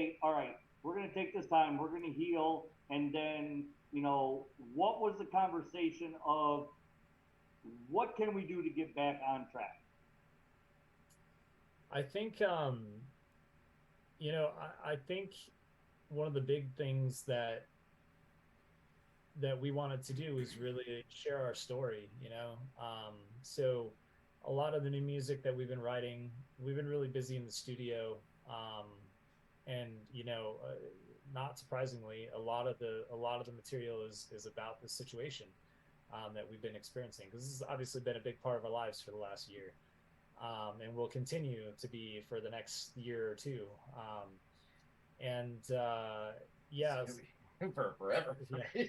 hey, all right, we're going to take this time, we're going to heal, and then, what was the conversation of what can we do to get back on track? I think I think one of the big things that we wanted to do is really share our story, so a lot of the new music that we've been writing, we've been really busy in the studio, and not surprisingly, a lot of the material is about the situation that we've been experiencing, because this has obviously been a big part of our lives for the last year, and will continue to be for the next year or two. And It's yeah, gonna be for forever. yeah,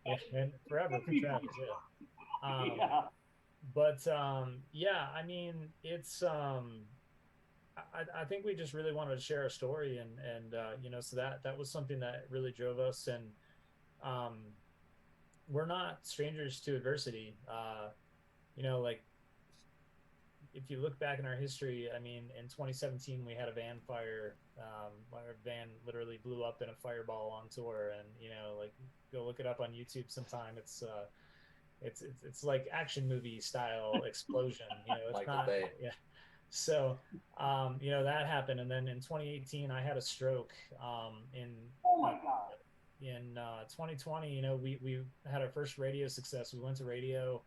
yeah, and forever for Travis, yeah. Um, Yeah. but yeah, I mean, I think we just really wanted to share our story, and so that was something that really drove us, and um, we're not strangers to adversity. Like, if you look back in our history, I mean, in 2017 we had a van fire. Our van literally blew up in a fireball on tour, and like, go look it up on YouTube sometime. It's like action movie style explosion. It's Michael not, Bay. yeah. So that happened, and then in 2018 I had a stroke. Oh my God. In 2020, we had our first radio success. We went to radio,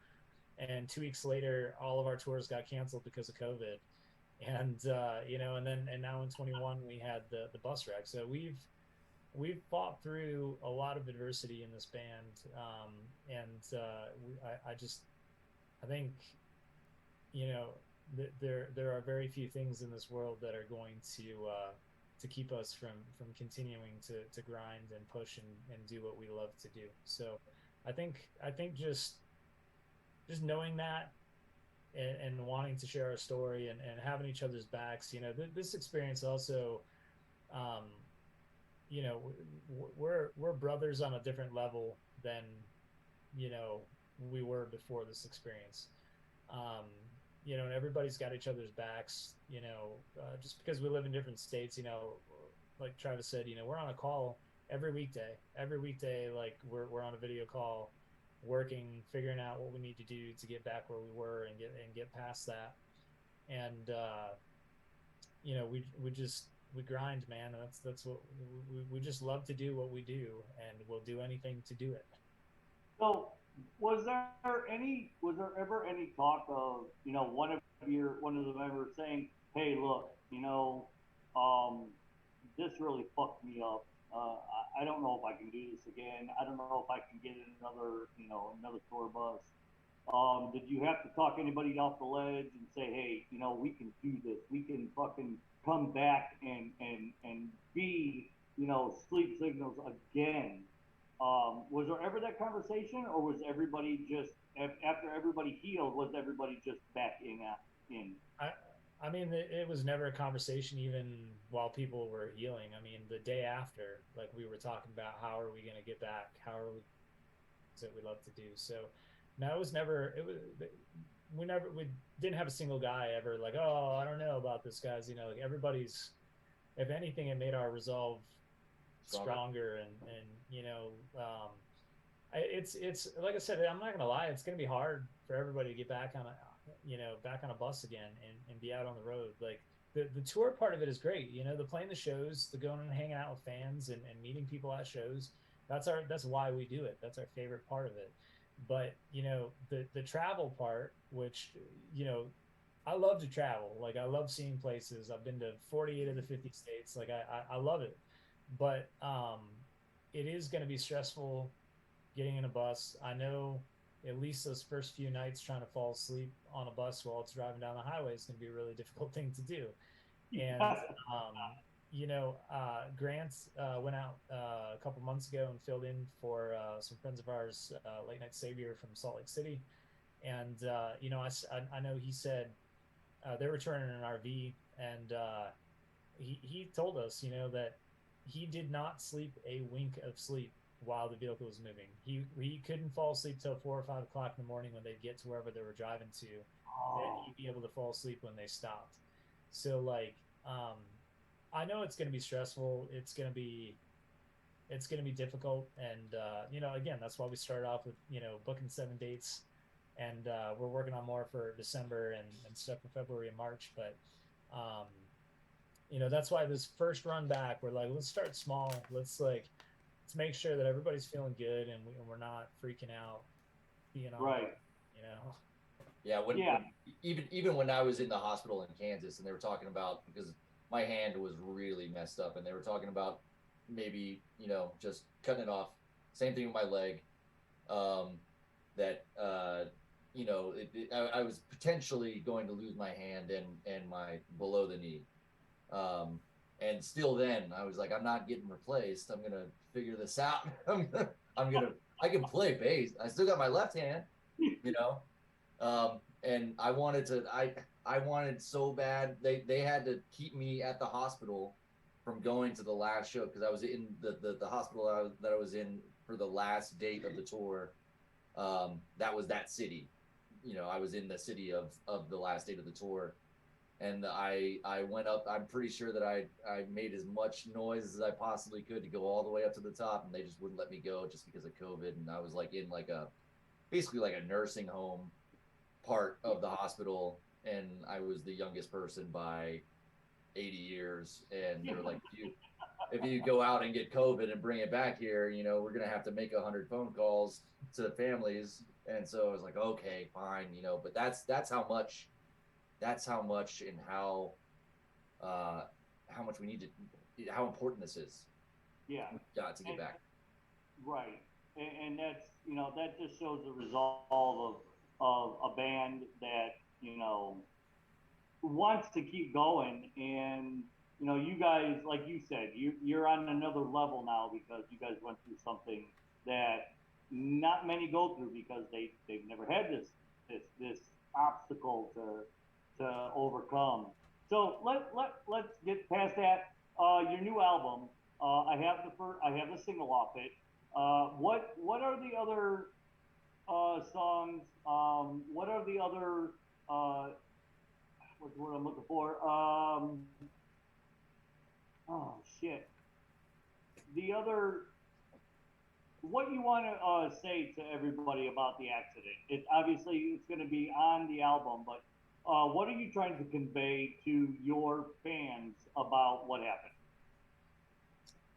and 2 weeks later, all of our tours got canceled because of COVID. And now in 21 we had the bus wreck. So we've fought through a lot of adversity in this band, and I think there are very few things in this world that are going to keep us from continuing to grind and push and do what we love to do. So I think just knowing that, and wanting to share our story, and having each other's backs, this experience also, um, we're brothers on a different level than we were before this experience. And everybody's got each other's backs, just because we live in different states, like Travis said, we're on a call every weekday, like we're on a video call, working, figuring out what we need to do to get back where we were, and get past that. And we grind, man. That's what we just love to do, what we do, and we'll do anything to do it. So, was there ever any talk of, one of the members saying, "Hey, look, um, this really fucked me up. I don't know if I can do this again. I don't know if I can get in another tour bus." Did you have to talk anybody off the ledge and say, "Hey, we can do this. We can fucking come back and be, sleep signals again"? Was there ever that conversation, or was everybody just after everybody healed? Was everybody just back in? I I mean, it was never a conversation even while people were healing. I mean, the day after, like, we were talking about how are we going to get back? How are we that we love to do? So no, it was never. It was we didn't have a single guy ever like, oh, I don't know about this, guys. Like, everybody's. If anything, it made our resolve Stronger. stronger, and it's like I said, I'm not gonna lie, it's gonna be hard for everybody to get back on a bus again, and be out on the road. Like, the tour part of it is great, the playing the shows, the going and hanging out with fans, and meeting people at shows. That's why we do it. That's our favorite part of it. But the travel part, which I love to travel. Like, I love seeing places. I've been to 48 of the 50 states. Like, I love it. But it is going to be stressful getting in a bus. I know at least those first few nights, trying to fall asleep on a bus while it's driving down the highway is going to be a really difficult thing to do. And Grant went out a couple months ago and filled in for some friends of ours, Late Night Savior from Salt Lake City. And I know he said they're returning an RV, and he told us, that he did not sleep a wink of sleep while the vehicle was moving. He couldn't fall asleep till 4 or 5 o'clock in the morning when they'd get to wherever they were driving to. Then Oh, he'd be able to fall asleep when they stopped. So, like, I know it's going to be stressful. It's going to be difficult, and again, that's why we started off with booking 7 dates, and we're working on more for December and stuff for February and March. But um, that's why this first run back, we're like, let's start small. Let's make sure that everybody's feeling good, and we're not freaking out being on Right. Yeah, Yeah. Even when I was in the hospital in Kansas, and they were talking about, because my hand was really messed up, and they were talking about maybe just cutting it off. Same thing with my leg. That I was potentially going to lose my hand and my below the knee. And still, then I was like, I'm not getting replaced. I'm gonna figure this out. I can play bass. I still got my left hand, you know. And I wanted so bad. They had to keep me at the hospital from going to the last show, because I was in the hospital that I was in for the last date of the tour. That was that city. I was in the city of the last date of the tour, and I went up. I'm pretty sure that I made as much noise as I possibly could to go all the way up to the top, and they just wouldn't let me go just because of COVID. And I was like in basically like a nursing home part of the hospital, and I was the youngest person by 80 years, and they were like, if you go out and get COVID and bring it back here, we're gonna have to make 100 phone calls to families. And so I was like, okay, fine, but that's how much and how much we need to, how important this is. Yeah. We've got to get back. Right. And that's, that just shows the resolve of a band that, wants to keep going. And, you guys, like you said, you're on another level now because you guys went through something that not many go through, because they've never had this obstacle to overcome. So let's get past that. Your new album, I have the single off it. What are the other songs? What are the other what's the word I'm looking for? Oh shit. The other, what you want to say to everybody about the accident? It's going to be on the album, but what are you trying to convey to your fans about what happened?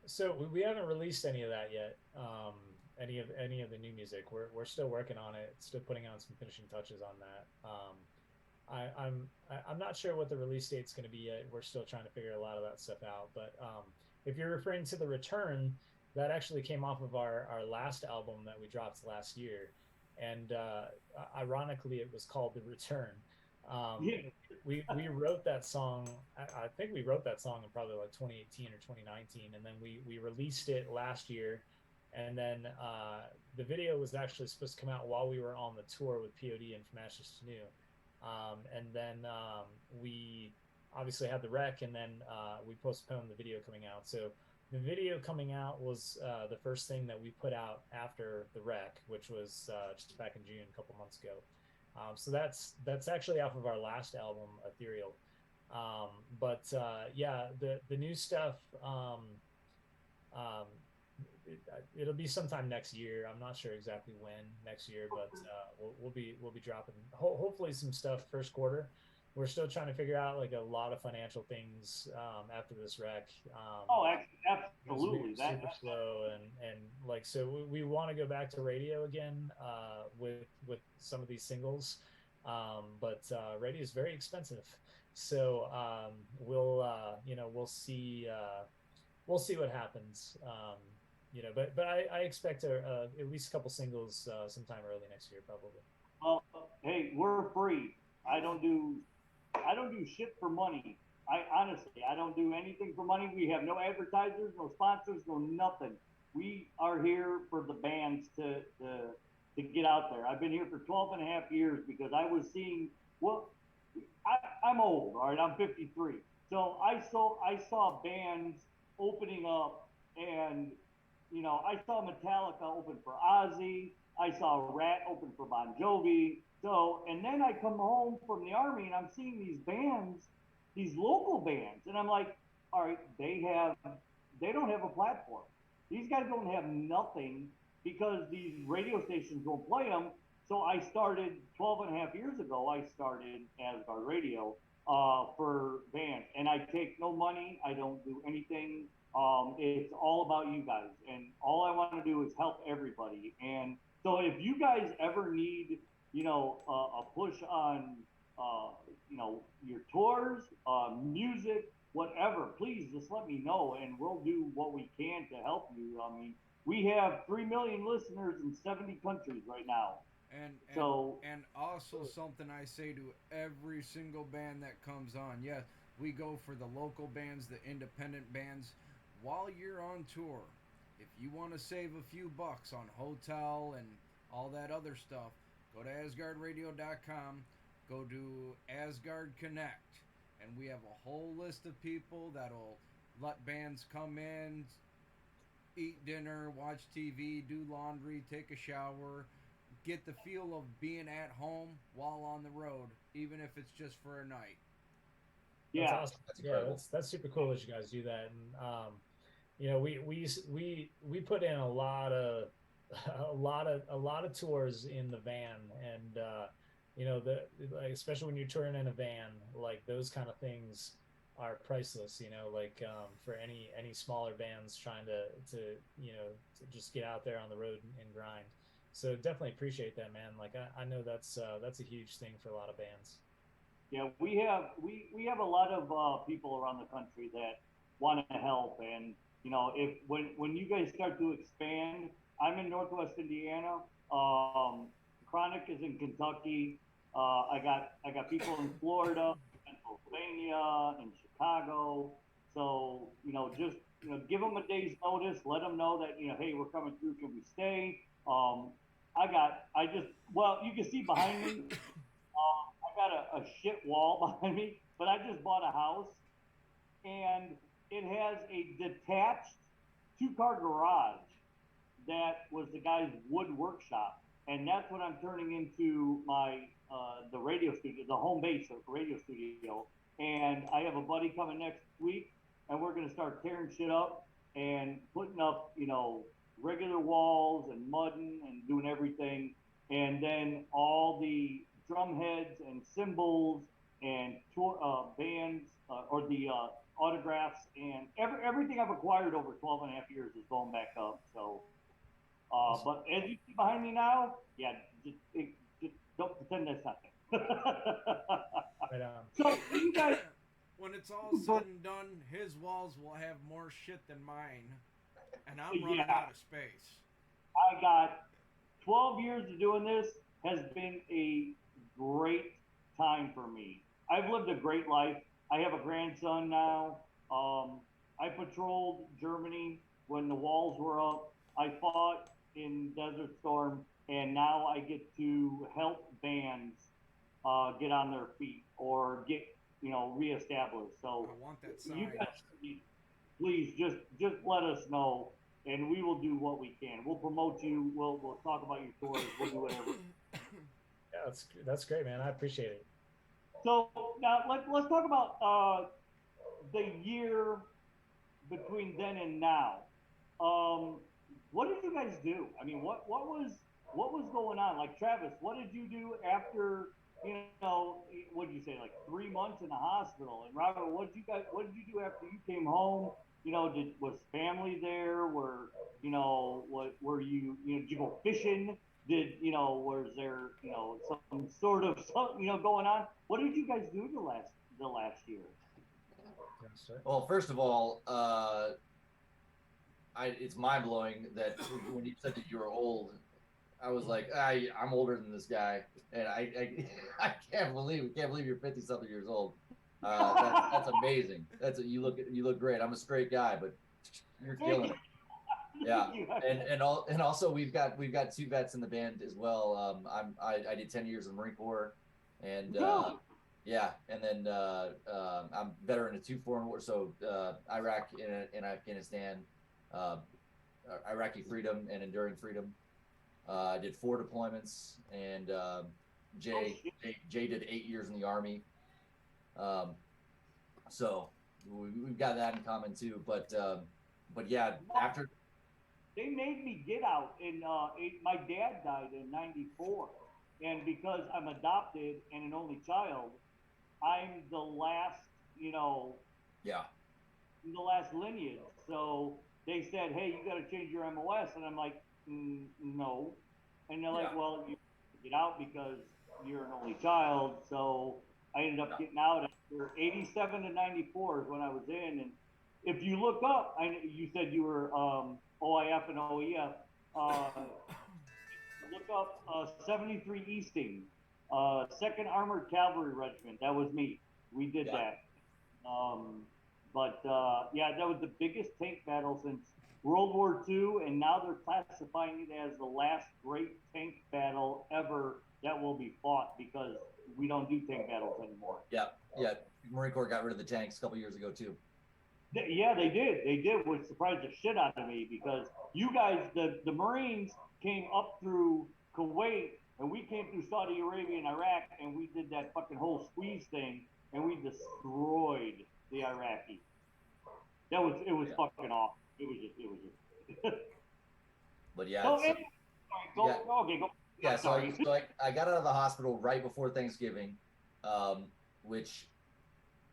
So we haven't released any of that yet. Any of the new music. We're still working on it. Still putting on some finishing touches on that. I'm not sure what the release date's going to be yet. We're still trying to figure a lot of that stuff out. But if you're referring to The Return, that actually came off of our last album that we dropped last year, and ironically, it was called The Return. Yeah. We wrote that song. I think we wrote that song in probably like 2018 or 2019, and then we released it last year. And then the video was actually supposed to come out while we were on the tour with POD and From Ashes to New. And then we obviously had the wreck, and then we postponed the video coming out. So the video coming out was the first thing that we put out after the wreck, which was just back in June, a couple months ago. So that's actually off of our last album, Ethereal. But yeah, the new stuff, it'll be sometime next year. I'm not sure exactly when next year, but we'll be dropping hopefully some stuff first quarter. We're still trying to figure out like a lot of financial things after this wreck. Absolutely. Super slow, and like, so we want to go back to radio again with some of these singles, but radio is very expensive. So we'll see what happens. But I expect at least a couple singles sometime early next year, probably. Well, hey, we're free. I don't do shit for money. I don't do anything for money. We have no advertisers, no sponsors, no nothing. We are here for the bands to get out there. I've been here for 12 and a half years because I was seeing, well, I'm old, all right? I'm 53. So I saw bands opening up, and I saw Metallica open for Ozzy. I saw Rat open for Bon Jovi. So, and then I come home from the Army and I'm seeing these bands, these local bands, and I'm like, all right, they don't have a platform. These guys don't have nothing because these radio stations won't play them. So I started 12 and a half years ago. I started Asgard Radio for bands, and I take no money. I don't do anything. It's all about you guys, and all I want to do is help everybody. And so if you guys ever need, a push on, your tours, music, whatever, please just let me know, and we'll do what we can to help you. I mean, we have 3 million listeners in 70 countries right now. And So and also something I say to every single band that comes on. Yes, we go for the local bands, the independent bands. While you're on tour, if you want to save a few bucks on hotel and all that other stuff, go to asgardradio.com, go to Asgard Connect, and we have a whole list of people that'll let bands come in, eat dinner, watch TV, do laundry, take a shower, get the feel of being at home while on the road, even if it's just for a night. That's yeah, awesome. That's Yeah, incredible. that's super cool that you guys do that. And we put in a lot of a lot of tours in the van, and the like, especially when you're touring in a van, like those kind of things are priceless. Like for any smaller bands trying to to just get out there on the road and grind. So definitely appreciate that, man. Like I know that's a huge thing for a lot of bands. yeah, we have a lot of people around the country that want to help, and if when you guys start to expand, I'm in Northwest Indiana. Um, Chronic is in Kentucky. I got people in Florida, Pennsylvania, in Chicago. So just give them a day's notice. Let them know that hey, we're coming through. Can we stay? I just well, you can see behind me. I got a shit wall behind me, but I just bought a house, and it has a detached two-car garage that was the guy's wood workshop, and that's what I'm turning into my the radio studio, the home base of the radio studio. And I have a buddy coming next week, and we're gonna start tearing shit up and putting up, regular walls and mudding and doing everything, and then all the drum heads and cymbals and tour bands or the autographs and everything I've acquired over 12 and a half years is going back up. So Awesome. but as you see behind me now, yeah, just don't pretend that's nothing. Right on. So you guys, When it's all said but and done, his walls will have more shit than mine, and I'm running yeah, out of space. I got 12 years of doing this has been a great time for me. I've lived a great life. I have a grandson now. I patrolled Germany when the walls were up. I fought in Desert Storm, and now I get to help bands get on their feet or get reestablished. I So want that you sign. guys, please just let us know, and we will do what we can. We'll promote you. We'll talk about your tours. We'll do whatever. Yeah, that's great, man. I appreciate it. So now let's talk about the year between then and now. Um, what did you guys do? I mean, what was going on? Like Travis, what did you do after what did you say, like 3 months in the hospital? And Robert, what did you do after you came home? Was family there? What were did you go fishing? Was there some sort of something going on? What did you guys do the last year? Yeah, sir. Well, first of all, it's mind blowing that when you said that you were old, I was like, I'm older than this guy, and I can't believe you're 50 something years old. That's amazing. You look great. I'm a straight guy, but you're Thank killing you. it. Yeah, Thank you. and also we've got two vets in the band as well. I did 10 years in the Marine Corps, and Really? yeah, and then I'm veteran of two foreign wars, so Iraq and Afghanistan, uh, Iraqi freedom and enduring freedom. I did 4 deployments, and Oh Jay, shit. Jay Jay did 8 years in the Army. Um, so we've got that in common too. But yeah, after They made me get out. My dad died in '94, and because I'm adopted and an only child, I'm the last, yeah, the last lineage. So they said, hey, you got to change your MOS, and I'm like, no. And they're like, yeah, well, you get out because you're an only child. So I ended up getting out after '87 to '94 is when I was in. And if you look up, you said you were OIF and OEF. Look up 73 Easting, Second Armored Cavalry Regiment. That was me. We did yeah. that. Yeah, that was the biggest tank battle since World War II, and now they're classifying it as the last great tank battle ever that will be fought because we don't do tank battles anymore. Yeah, yeah. Marine Corps got rid of the tanks a couple years ago too. Yeah, they did. They did, which surprised the shit out of me because you guys, the Marines, came up through Kuwait and we came through Saudi Arabia and Iraq, and we did that fucking whole squeeze thing, and we destroyed the Iraqis. It was fucking awful. It was just. But yeah, So, so, anyway, yeah. go. Yeah, so Sorry. I got out of the hospital right before Thanksgiving, which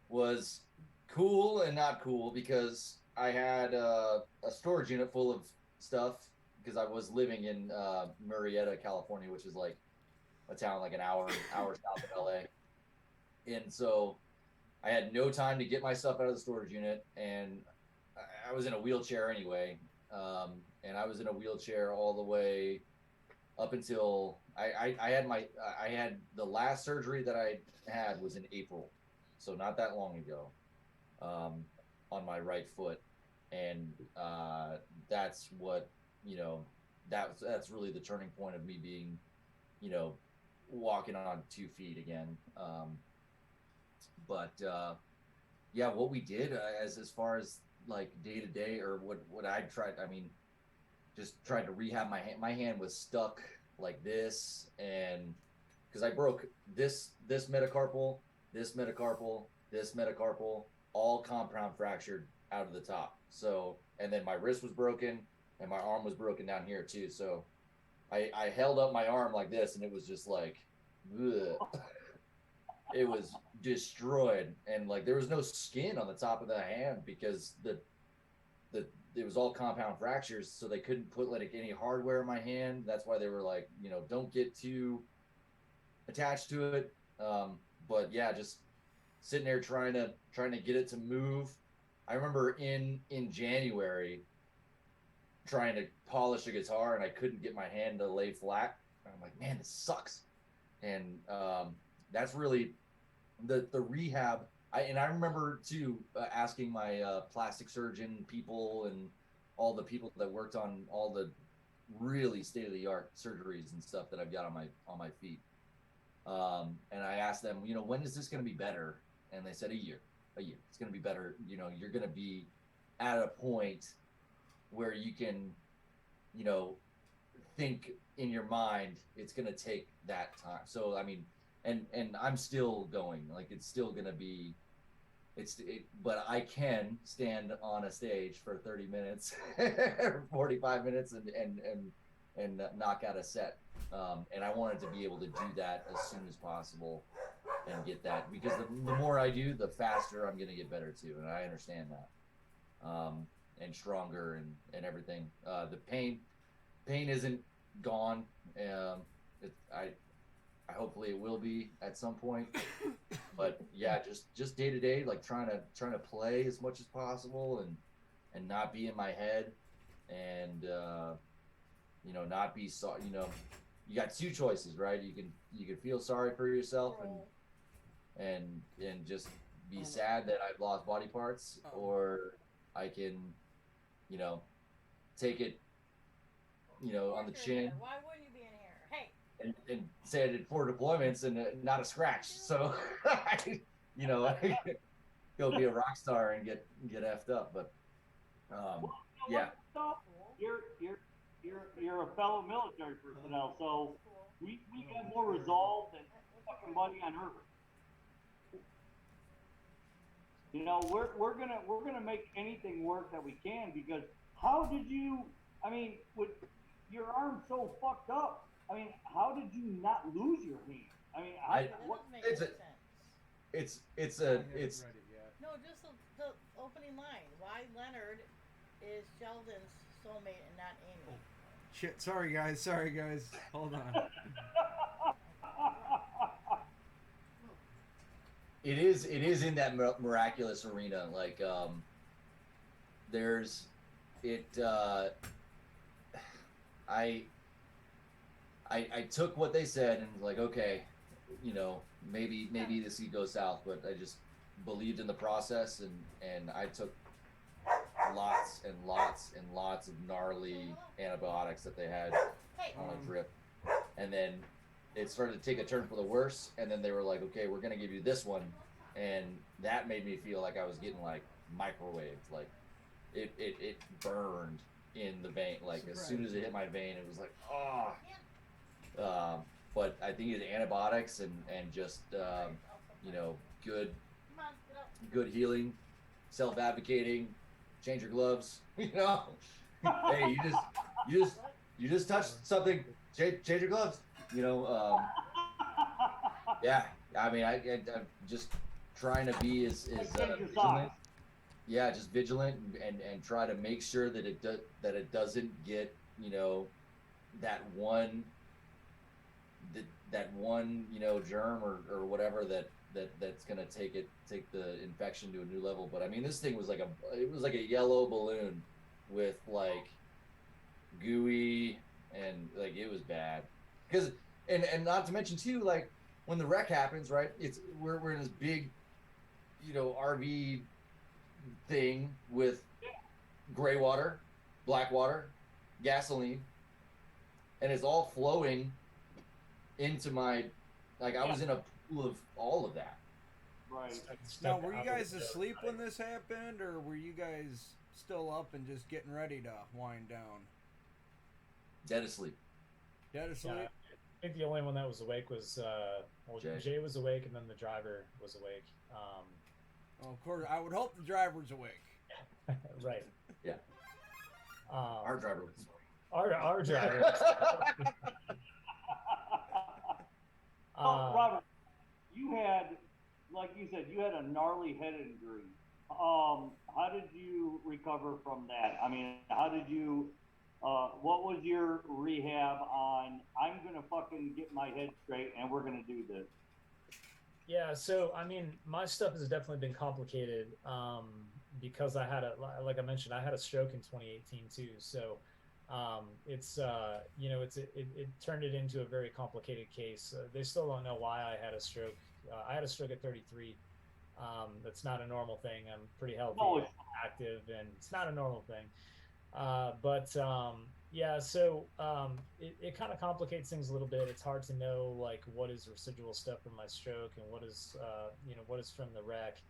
was cool and not cool because I had a storage unit full of stuff because I was living in Murrieta, California, which is like a town like an hour south of LA. And so I had no time to get my stuff out of the storage unit, and I was in a wheelchair anyway. And I was in a wheelchair all the way up until I had the last surgery that I had was in April, so not that long ago, on my right foot, and that's what that's really the turning point of me being, walking on 2 feet again. Yeah, what we did as far as like day to day, or what I tried, I mean, just tried to rehab my hand. My hand was stuck like this, and because I broke this metacarpal, this metacarpal, this metacarpal, all compound fractured out of the top. So, and then my wrist was broken, and my arm was broken down here too. So, I held up my arm like this, and it was just like, ugh. It was destroyed, and like there was no skin on the top of the hand because it was all compound fractures, so they couldn't put like any hardware in my hand. That's why they were like, don't get too attached to it. But yeah, just sitting there trying to get it to move. I remember in January trying to polish a guitar, and I couldn't get my hand to lay flat. I'm like, man, this sucks. And that's really the rehab. I remember too asking my plastic surgeon people and all the people that worked on all the really state of the art surgeries and stuff that I've got on my feet. And I asked them, when is this going to be better? And they said a year. It's going to be better. You're going to be at a point where you can, think in your mind it's going to take that time. So I mean, and I'm still going, like it's still going to be, but I can stand on a stage for 30 minutes or 45 minutes and knock out a set. And I wanted to be able to do that as soon as possible and get that, because the more I do, the faster I'm going to get better too. And I understand that. And stronger and everything. The pain isn't gone. I hopefully it will be at some point, but yeah, just day to day, like trying to play as much as possible and not be in my head, and not be you got two choices, right? You can feel sorry for yourself and just be sad that I've lost body parts, or I can take it on the chin. Why wouldn't you be in here? Hey. And say I did 4 deployments and not a scratch. So, I go be a rock star and get effed up. But yeah. You're a fellow military personnel, so we got more resolve than fucking money on earth. You know, we're gonna make anything work that we can because how did you? I mean, with your arm so fucked up, I mean, how did you not lose your hand? I mean, I That what? doesn't make it's any a sense. it's I a haven't it's read it yet. No, just the opening line. Why Leonard is Sheldon's soulmate and not Amy? Shit. Sorry guys. Sorry guys. Hold on. it is in that miraculous arena. Like there's it. I I took what they said and was like, okay, you know, maybe this could go south, but I just believed in the process and I took lots and lots and lots of gnarly antibiotics that they had Hey, on a drip, and then it started to take a turn for the worse, and then they were like, okay, we're gonna give you this one, and that made me feel like I was getting like microwaved, like it burned in the vein, like as soon as it hit my vein, it was like, oh. But I think it's antibiotics and just you know, good come on, get up. good healing, self-advocating, change your gloves. You know, hey, you just touched something, change your gloves. You know, yeah. I mean, I'm just trying to be as Change your vigilant. socks. Yeah, just vigilant and try to make sure that it doesn't get, you know, that one that one, you know, germ or whatever that's gonna take the infection to a new level. But I mean, this thing was like a yellow balloon with like gooey, and like it was bad. Because and not to mention too, like when the wreck happens, right? We're in this big, you know, RV thing with gray water, black water, gasoline, and it's all flowing into my, like I was in a pool of all of that. Right. Now, were you guys asleep when this happened, or were you guys still up and just getting ready to wind down? Dead asleep. Dead asleep? Yeah, I think the only one that was awake was well, Jay. Jay was awake, and then the driver was awake. Oh, of course, I would hope the driver's awake. Right. Yeah. Our driver was. Our driver. Robert, you had, like you said, you had a gnarly head injury. How did you recover from that? I mean, how did you? What was your rehab on? I'm gonna fucking get my head straight, and we're gonna do this. Yeah, so I mean, my stuff has definitely been complicated because I had like I mentioned, I had a stroke in 2018 too. So it's you know, it turned it into a very complicated case. They still don't know why I had a stroke. I had a stroke at 33. That's not a normal thing. I'm pretty healthy, No, and active, and it's not a normal thing. But yeah, so it kind of complicates things a little bit. It's hard to know like what is residual stuff from my stroke and what is you know, what is from the wreck.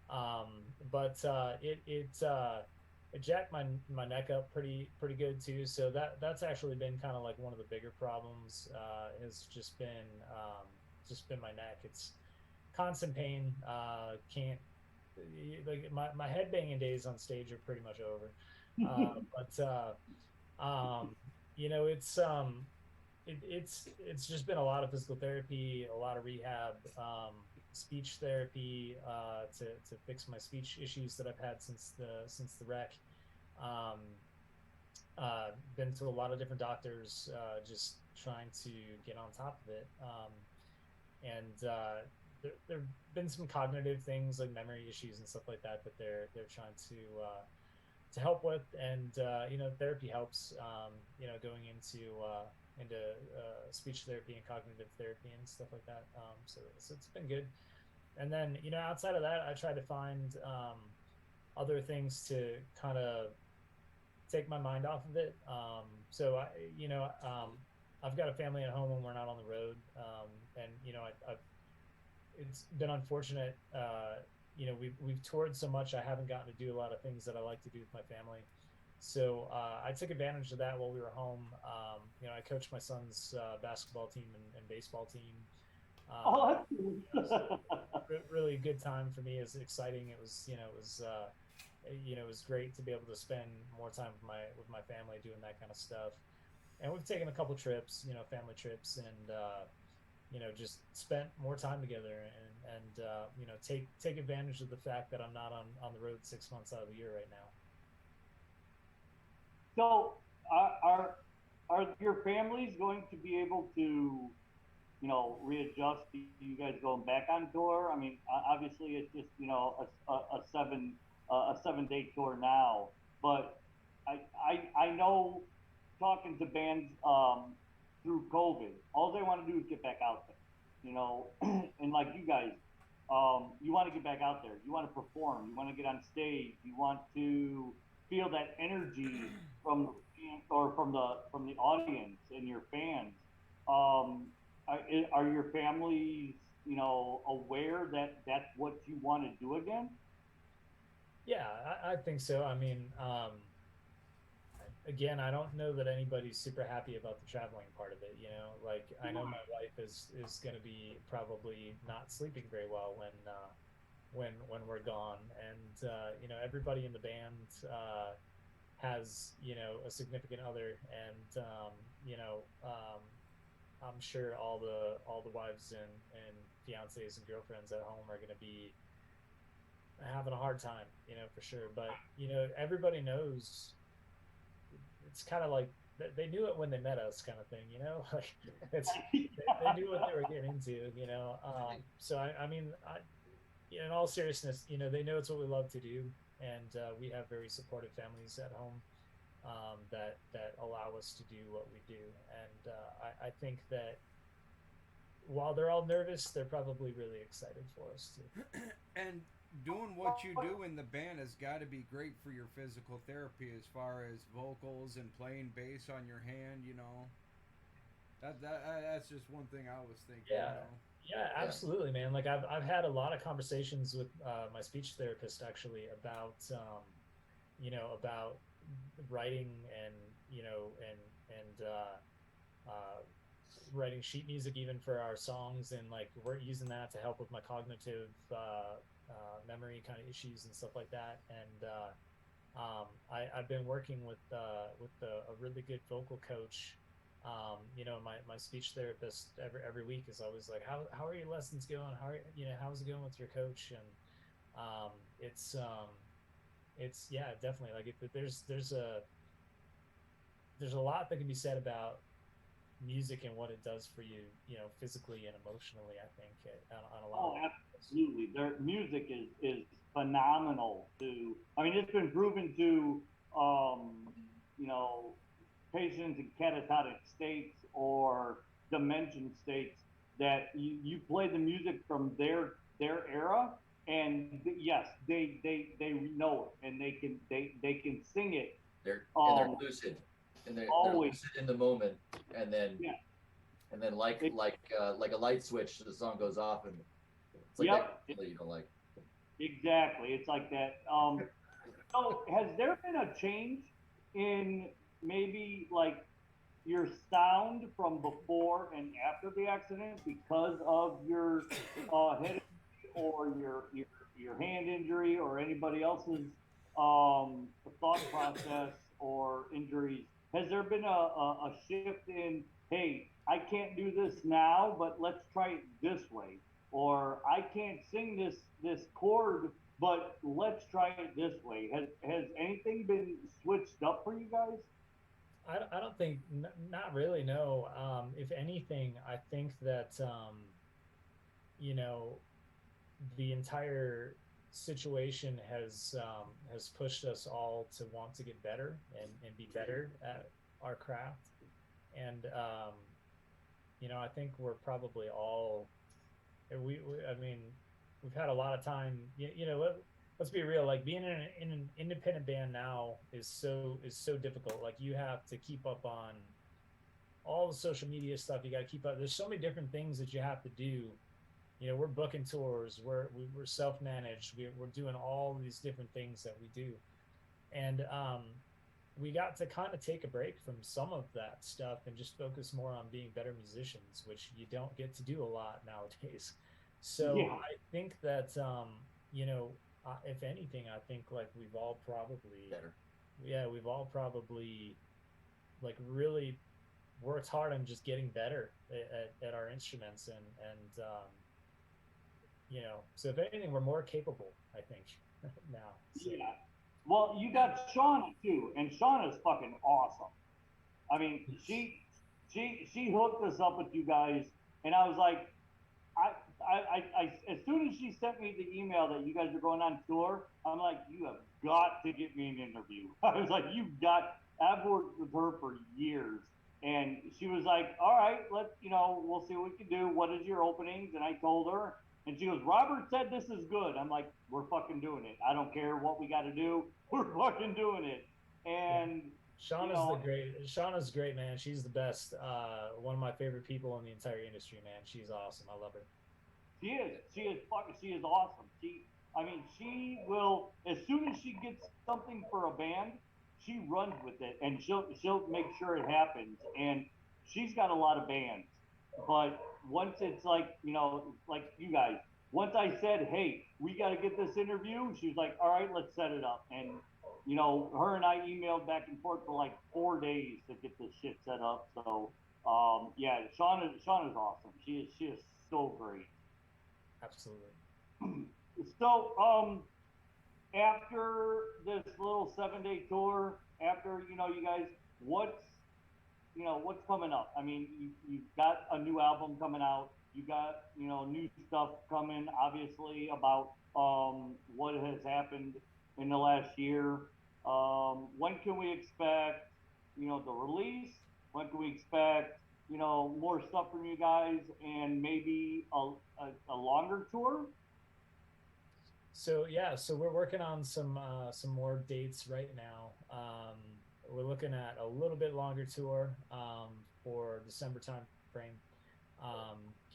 But it jacked my neck up pretty good too. So that's actually been kind of like one of the bigger problems. Has just been my neck. It's constant pain. Can't like my head banging days on stage are pretty much over. But you know, it's just been a lot of physical therapy, a lot of rehab, speech therapy to fix my speech issues that I've had since the wreck. Um, Been to a lot of different doctors, just trying to get on top of it. And there've been some cognitive things like memory issues and stuff like that that they're trying to help with, and you know, therapy helps. You know, going into speech therapy and cognitive therapy and stuff like that. So it's been good. And then, you know, outside of that, I try to find other things to kind of take my mind off of it. So I, you know, I've got a family at home when we're not on the road, and you know, I've it's been unfortunate. You know, we've toured so much, I haven't gotten to do a lot of things that I like to do with my family. So I took advantage of that while we were home. You know, I coached my son's basketball team and baseball team. Oh, So really good time for me. It was exciting. It was, it was great to be able to spend more time with my family doing that kind of stuff. And we've taken a couple trips, family trips, and just spent more time together, and take advantage of the fact that I'm not on the road 6 months out of the year right now. So, are your families going to be able to, readjust to you guys going back on tour? I mean, obviously it's just a 7 day tour now, but I know talking to bands through COVID, all they want to do is get back out there, and like you guys, you want to get back out there, you want to perform, you want to get on stage, you want to feel that energy from the or from the audience and your fans. Are your families, aware that that's what you want to do again? Yeah, I think so. I mean, again, I don't know that anybody's super happy about the traveling part of it. Like I know my wife is going to be probably not sleeping very well when we're gone, and everybody in the band has a significant other, and I'm sure all the wives and fiancés and girlfriends at home are going to be having a hard time, for sure. But everybody knows. It's kind of like they knew it when they met us, kind of thing, like they knew what they were getting into, so I mean, in all seriousness, they know it's what we love to do, and we have very supportive families at home, that allow us to do what we do, and I think that while they're all nervous, they're probably really excited for us too. And doing what you do in the band has got to be great for your physical therapy as far as vocals and playing bass on your hand. That's just one thing I was thinking. Yeah, absolutely, man. Like I've had a lot of conversations with my speech therapist actually about about writing, and writing sheet music even for our songs, and like we're using that to help with my cognitive memory kind of issues and stuff like that. And I've been working with a really good vocal coach. My speech therapist every week is always like, how are your lessons going? How's it going with your coach? And it's yeah, definitely, like there's a lot that can be said about music and what it does for you, physically and emotionally. I think on a lot. Oh, absolutely. Their music is phenomenal. I mean, it's been proven to, you know, patients in catatonic states or dementia states that you play the music from their era, and yes, they know it, and they can sing it. They're lucid, and they're Always. lucid in the moment, and then Yeah. and then like a light switch, the song goes off, and it's like Yep. that feeling you don't like. Exactly. It's like that. So has there been a change in maybe like your sound from before and after the accident because of your head injury, or your hand injury, or anybody else's thought process or injuries? Has there been a shift in, hey, I can't do this now, but let's try it this way, or I can't sing this chord, but let's try it this way? Has anything been switched up for you guys? I don't think, not really, no. If anything, I think that you know the entire situation has pushed us all to want to get better, and be better at our craft. And I think we're probably all, I mean, we've had a lot of time. Let's be real. Like being in an independent band now is so difficult. Like you have to keep up on all the social media stuff. You got to keep up. There's so many different things that you have to do. We're booking tours. We're self-managed. We're doing all these different things that we do, and we got to kind of take a break from some of that stuff and just focus more on being better musicians, which you don't get to do a lot nowadays. So Yeah. I think that you know, if anything, I think like we've all probably, Better. yeah, we've all probably like really worked hard on just getting better at our instruments, and you know, so if anything, we're more capable, I think, now. So Yeah. Well, you got Shauna too, and Shauna's fucking awesome. I mean, yes. she hooked us up with you guys, and I was like, as soon as she sent me the email that you guys are going on tour, I'm like, you have got to get me an interview. I was like, you got. I've worked with her for years, and she was like, all right, we'll see what we can do. What is your openings? And I told her, and she goes, Robert said this is good. I'm like, we're fucking doing it. I don't care what we got to do. We're fucking doing it. Yeah. And you Shauna's the know, great. Shauna's great, man. She's the best. One of my favorite people in the entire industry, man. She's awesome. I love her. she is. She is fucking. She is awesome. I mean, she will. As soon as she gets something for a band, she runs with it, and she'll make sure it happens. And she's got a lot of bands, but once it's like you guys. Once I said, hey, we got to get this interview, she was like, all right, let's set it up. And her and I emailed back and forth for like 4 days to get this shit set up. So, yeah, Shauna's awesome. She is so great. Absolutely. So, after this little 7 day tour, after you guys, what's what's coming up? I mean, you've got a new album coming out. You got new stuff coming. Obviously, about what has happened in the last year. When can we expect the release? When can we expect more stuff from you guys, and maybe a longer tour? So yeah, so we're working on some more dates right now. We're looking at a little bit longer tour for December time frame.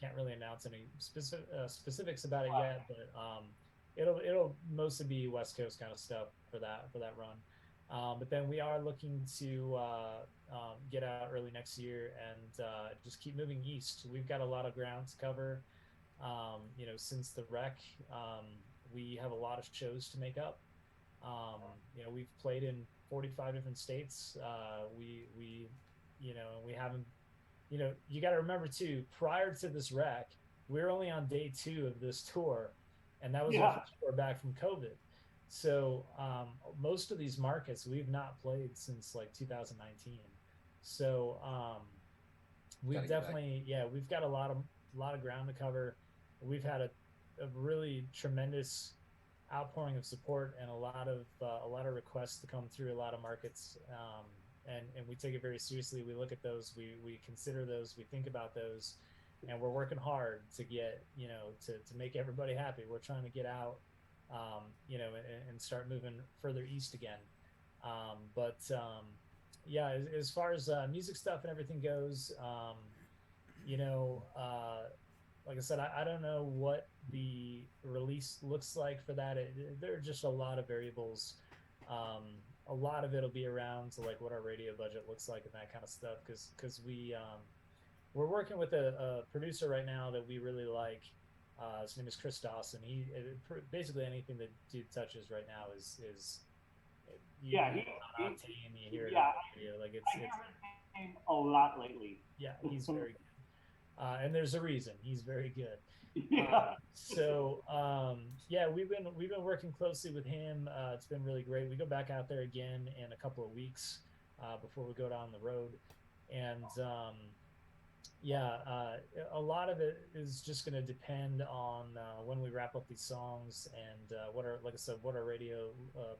Can't really announce any specifics about it yet, but it'll mostly be West Coast kind of stuff for that run. But then we are looking to get out early next year and just keep moving east. We've got a lot of ground to cover. Since the wreck, we have a lot of shows to make up. We've played in 45 different states. We haven't. You got to remember too. Prior to this wreck, we were only on day 2 of this tour, and that was our Yeah. first tour back from COVID. So most of these markets we've not played since like 2019. So we've definitely, yeah, we've got a lot of ground to cover. We've had a really tremendous outpouring of support and a lot of requests to come through a lot of markets, and we take it very seriously. We look at those, we consider those, we think about those, and we're working hard to get to make everybody happy. We're trying to get out, and start moving further east again. But yeah, as far as music stuff and everything goes, you know, like I said, I don't know what the release looks like for that. There are just a lot of variables. A lot of it'll be around to like what our radio budget looks like and that kind of stuff. Because we're working with a producer right now that we really like. His name is Chris Dawson. Basically anything that dude touches right now is you Yeah, hear it on Octane, you hear it yeah, on the radio. Like I hear his name a lot lately. yeah, he's very good. And there's a reason he's very good. Yeah. Yeah, we've been working closely with him. It's been really great. We go back out there again in a couple of weeks before we go down the road, and yeah, a lot of it is just going to depend on when we wrap up these songs and like I said, what our radio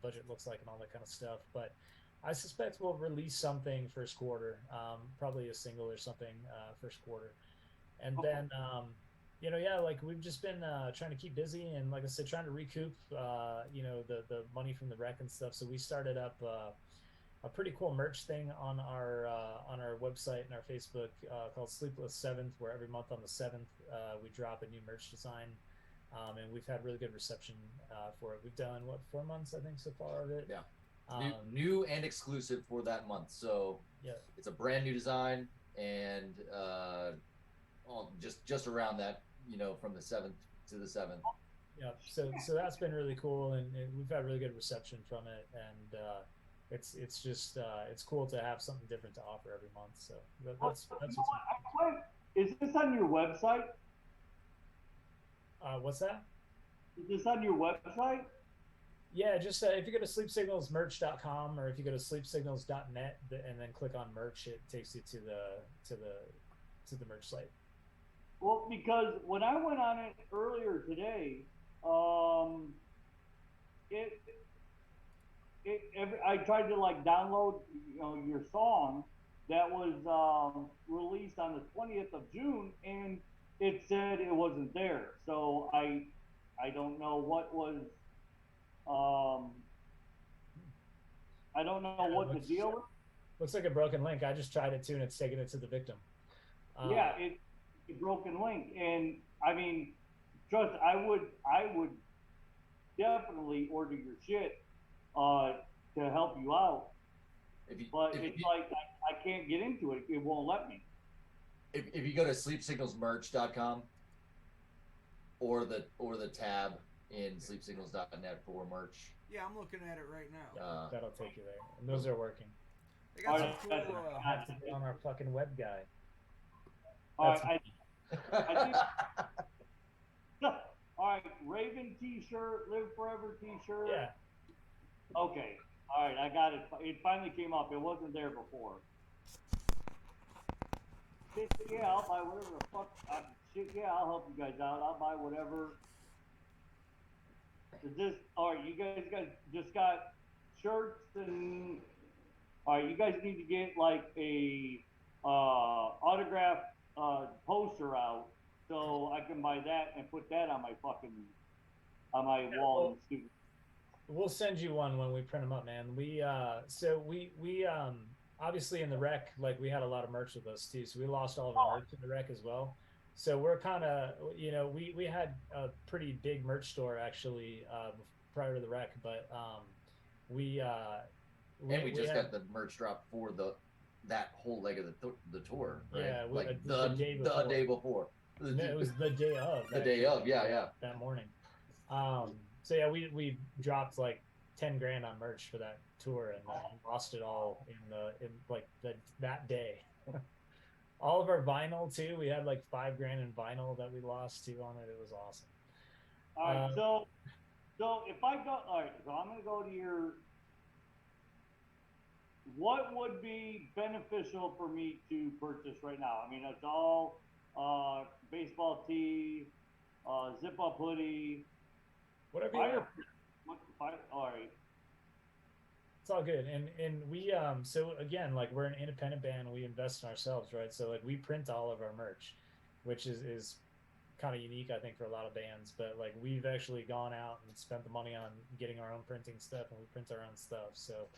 budget looks like and all that kind of stuff. But I suspect we'll release something first quarter, probably a single or something first quarter, and then yeah, like we've just been trying to keep busy and like I said, trying to recoup the money from the wreck and stuff. So we started up a pretty cool merch thing on our website and our Facebook called Sleepless Seventh, where every month on the 7th we drop a new merch design, and we've had really good reception for it. We've done 4 months I think so far of it. Yeah. New and exclusive for that month. So yeah, it's a brand new design, and just around that, from the 7th to the 7th. Yeah, so that's been really cool, and we've had really good reception from it, and it's just it's cool to have something different to offer every month. So that's what's Is this on your website? what's that? Is this on your website? Yeah, just if you go to sleepsignalsmerch.com or if you go to sleepsignals.net and then click on merch, it takes you to the merch site. Well, because when I went on it earlier today, I tried to like download, your song that was released on the 20th of June, and it said it wasn't there. So I don't know what was. I don't know what the deal is. Looks like a broken link. I just tried it too, and it's taking it to the victim. Yeah, it's a broken link, and I mean, trust. I would definitely order your shit to help you out. But it's like I can't get into it. It won't let me. If you go to sleepsignalsmerch.com or the tab in sleepsignals.net for merch. Yeah, I'm looking at it right now. That'll take you there. And those are working. They got some cool. I have to get on our fucking web guy. All right, I think. All right, Raven T-shirt, Live Forever T-shirt. Yeah. Okay. All right, I got it. It finally came up. It wasn't there before. Yeah, I'll buy whatever the fuck. Yeah, I'll help you guys out. I'll buy whatever. Is this all right? You guys just got shirts and all right. You guys need to get like a autograph poster out so I can buy that and put that on my wall in the studio. We'll send you one when we print them up, man. We obviously in the rec, like we had a lot of merch with us too, so we lost all of our merch in the rec as well. So we're kind of, we had a pretty big merch store actually prior to the rec, but we just got the merch drop for that whole leg of the tour, right? Yeah, like the day before. No, it was the day of. The day of, yeah. That morning. So yeah, we dropped like 10 grand on merch for that tour and lost it all in that day. All of our vinyl too. We had like 5 grand in vinyl that we lost too on it. It was awesome. All right, so if I go, all right, so I'm gonna go to your. What would be beneficial for me to purchase right now? I mean, it's all baseball tee, zip up hoodie. Whatever you like. All right. It's all good. And we so again, like we're an independent band, we invest in ourselves, right? So like we print all of our merch, which is kind of unique, I think, for a lot of bands. But like we've actually gone out and spent the money on getting our own printing stuff, and we print our own stuff. So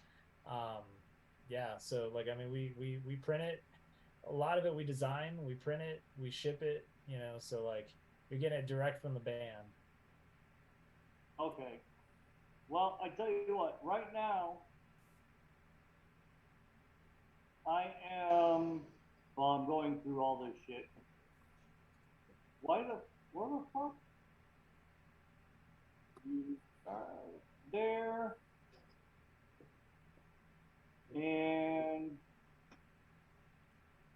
yeah, so like I mean we print it. A lot of it we design, we print it, we ship it, so like you're getting it direct from the band. Okay. Well, I tell you what, right now, I'm going through all this shit. What the fuck? There. And.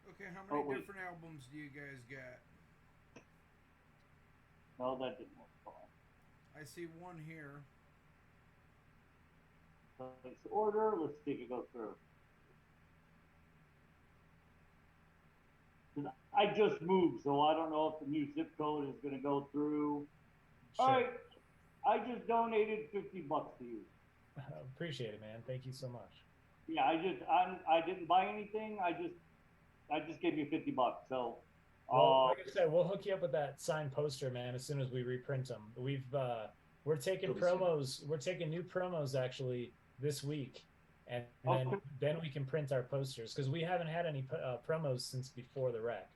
Okay, how many different albums do you guys got? No, that didn't work. I see one here. Place order. Let's see if it goes through. I just moved, so I don't know if the new zip code is going to go through. Sure. All right, I just donated $50 to you. Appreciate it, man. Thank you so much. Yeah, I didn't buy anything. I just gave you $50. So. Well, like I said, we'll hook you up with that signed poster, man. As soon as we reprint them, we're taking promos. We're taking new promos actually this week, and then we can print our posters because we haven't had any promos since before the rec.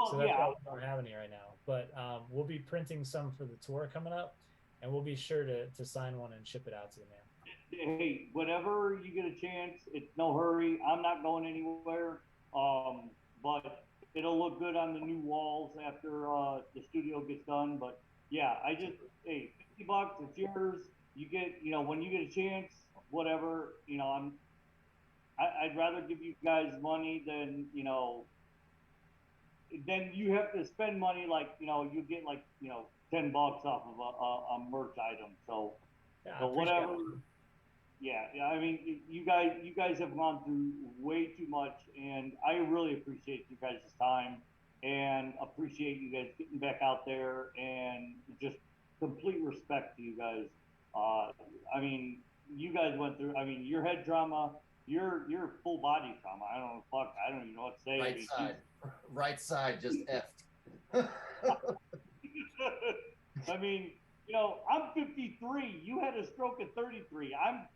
So that's why we don't have any right now. But we'll be printing some for the tour coming up, and we'll be sure to sign one and ship it out to you, man. Hey, whenever you get a chance, it's no hurry. I'm not going anywhere. But it'll look good on the new walls after the studio gets done. But yeah, hey, $50, it's yours. You get, when you get a chance, whatever, I'd rather give you guys money than, then you have to spend money like, you get like, $10 off of a merch item. So, Yeah, I so appreciate whatever. it. Yeah. I mean, you guys have gone through way too much, and I really appreciate you guys' time, and appreciate you guys getting back out there, and just complete respect to you guys. Uh, I mean, you guys went through. I mean, your head trauma, your full body trauma. I don't know. Fuck. I don't even know what to say. I Right mean, side, right side just effed. I mean, I'm 53. You had a stroke at 33. I'm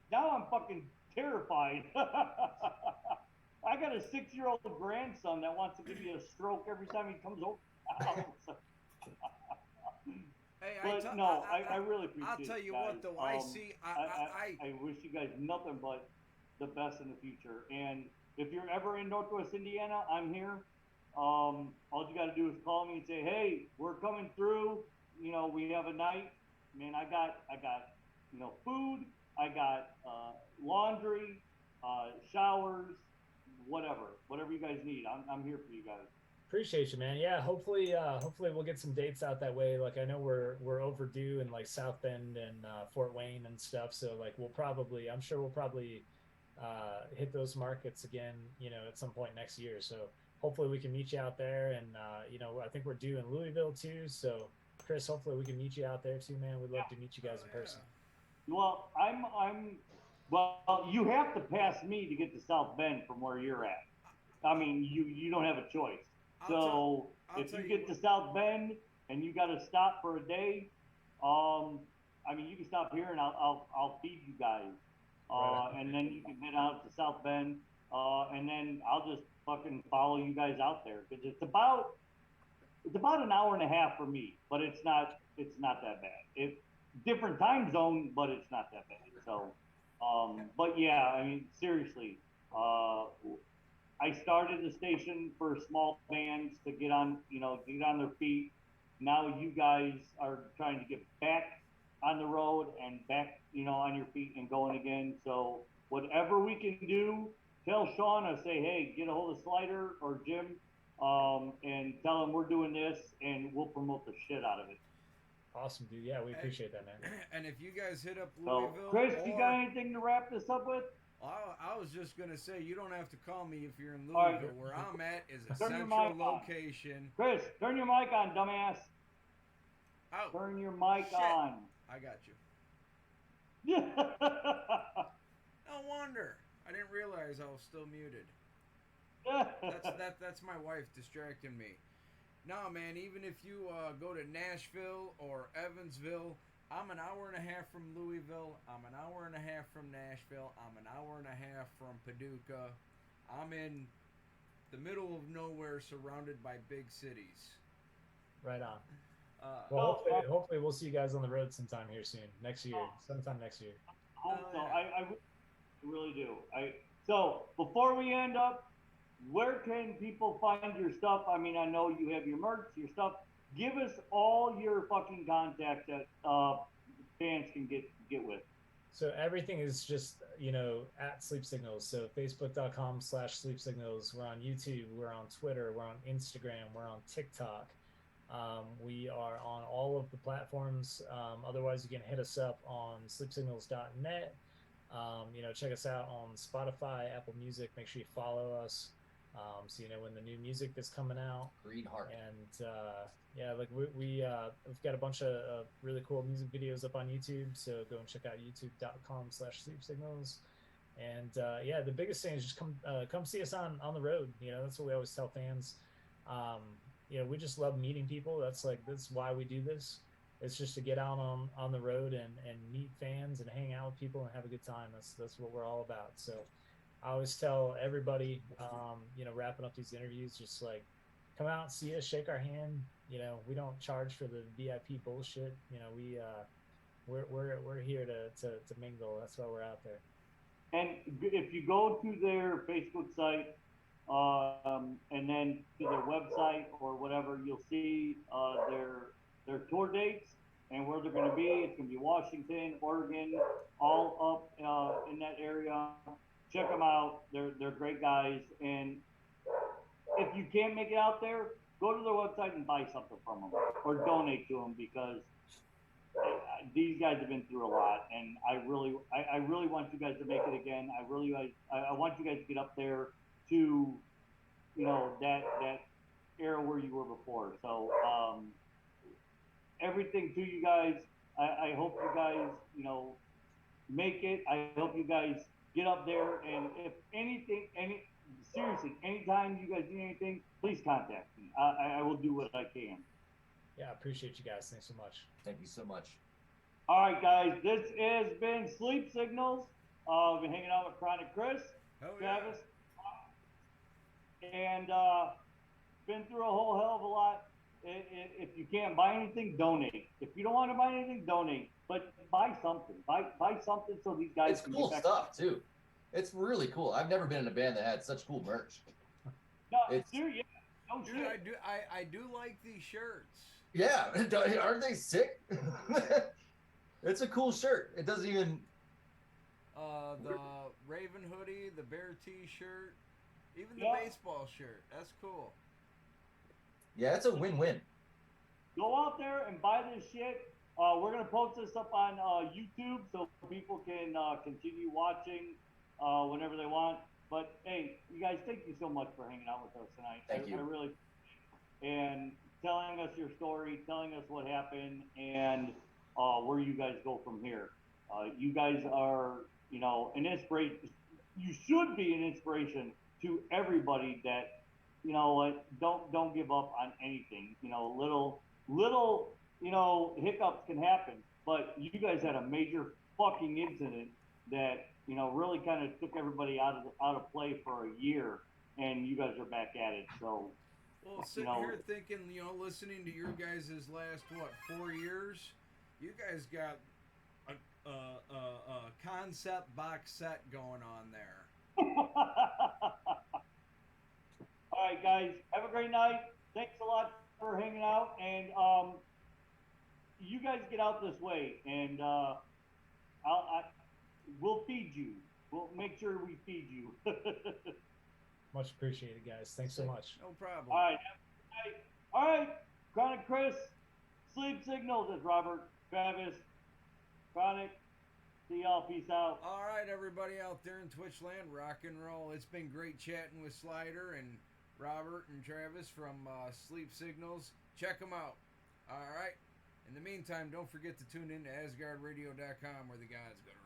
fucking terrified. I got a 6-year-old grandson that wants to give me a stroke every time he comes over the house. Hey, But no, I really appreciate I'll tell it, you guys. what though, I see, I wish you guys nothing but the best in the future. And if you're ever in Northwest Indiana, I'm here. All you got to do is call me and say, "Hey, we're coming through. We have a night." Man, I got, food. I got laundry, showers, whatever you guys need. I'm here for you guys. Appreciate you, man. Yeah, hopefully we'll get some dates out that way. Like I know we're overdue in like South Bend and Fort Wayne and stuff. So like I'm sure we'll probably hit those markets again, at some point next year. So hopefully we can meet you out there. And I think we're due in Louisville too. So Chris, hopefully we can meet you out there too, man. We'd love to meet you guys in person. Well, well, you have to pass me to get to South Bend from where you're at. I mean, you don't have a choice. So if you get to South Bend and you got to stop for a day, I mean, you can stop here and I'll feed you guys, and then you can head out to South Bend, and then I'll just fucking follow you guys out there because it's about an hour and a half for me, but it's not that bad. It's different time zone, but it's not that bad. So, but yeah, I mean, seriously, I started the station for small bands to get on their feet. Now you guys are trying to get back on the road and back, on your feet and going again. So whatever we can do, tell Shauna, say, hey, get a hold of Slider or Jim, and tell them we're doing this, and we'll promote the shit out of it. Awesome, dude. Yeah, we appreciate that, man. And if you guys hit up So, Louisville, Chris, you got anything to wrap this up with? I was just gonna say you don't have to call me if you're in All right. Louisville. Where I'm at is a Turn your central mic on. location. Chris, turn your mic on, dumbass. Oh, Turn your mic shit. on. I got you. Yeah. No wonder. I didn't realize I was still muted. That's my wife distracting me. No, man. Even if you go to Nashville or Evansville, I'm an hour and a half from Louisville. I'm an hour and a half from Nashville. I'm an hour and a half from Paducah. I'm in the middle of nowhere, surrounded by big cities. Right on. Well, hopefully we'll see you guys on the road sometime here soon. Sometime next year. Hope so. I really do. So before we end up, where can people find your stuff? I mean, I know you have your merch, your stuff. Give us all your fucking contacts that fans can get with. So everything is just, at Sleep Signals. So facebook.com/Sleep Signals. We're on YouTube. We're on Twitter. We're on Instagram. We're on TikTok. We are on all of the platforms. Otherwise, you can hit us up on sleepsignals.net. Check us out on Spotify, Apple Music. Make sure you follow us. So when the new music is coming out. Green heart. And like we've got a bunch of really cool music videos up on YouTube. So go and check out youtube.com/Sleep Signals. And the biggest thing is just come see us on the road. That's what we always tell fans. We just love meeting people. That's why we do this. It's just to get out on the road and meet fans and hang out with people and have a good time. That's what we're all about. So I always tell everybody, wrapping up these interviews, just like come out, see us, shake our hand. We don't charge for the VIP bullshit. We're here to mingle. That's why we're out there. And if you go to their Facebook site, and then to their website or whatever, you'll see their tour dates. and where they're going to be. It's going to be Washington, Oregon, all up in that area. Check them out. They're great guys. And if you can't make it out there, go to their website and buy something from them or donate to them, because these guys have been through a lot, and I really want you guys to make it again. I want you guys to get up there to, that era where you were before. So everything to you guys. I hope you guys, make it. I hope you guys get up there, and if seriously, anytime you guys need anything, please contact me. I will do what I can. Yeah, I appreciate you guys. Thanks so much. Thank you so much. All right, guys, this has been Sleep Signals. I've been hanging out with Chronic Chris, Travis, and been through a whole hell of a lot. If you can't buy anything, donate. If you don't want to buy anything, donate. But buy something. Buy something so these guys It's can cool get back stuff too. It's really cool. I've never been in a band that had such cool merch. No, It's- dude, yeah. No Dude, shit. I do like these shirts. Yeah, aren't they sick? It's a cool shirt. It doesn't even. The Raven hoodie, the Bear T-shirt, even the Yeah. baseball shirt. That's cool. Yeah, it's a win-win. Go out there and buy this shit. We're gonna post this up on YouTube so people can continue watching whenever they want. But hey, you guys, thank you so much for hanging out with us tonight. Thank you. I really, and telling us your story, telling us what happened, and where you guys go from here. You guys are, an inspiration. You should be an inspiration to everybody that, don't give up on anything. Little, hiccups can happen, but you guys had a major fucking incident that, really kind of took everybody out of play for a year, and you guys are back at it. So, Well, sitting here thinking, listening to your guys' last 4 years, you guys got a concept box set going on there. All right, guys, have a great night. Thanks a lot for hanging out, and you guys get out this way, and we'll feed you. We'll make sure we feed you. Much appreciated, guys. Thanks so much. No problem. All right, have a good night. All right, Chronic Chris, Sleep Signals is Robert, Travis, Chronic. See y'all. Peace out. All right, everybody out there in Twitch land, rock and roll. It's been great chatting with Slider and Robert and Travis from Sleep Signals. Check them out. All right. In the meantime, don't forget to tune in to AsgardRadio.com, where the gods go to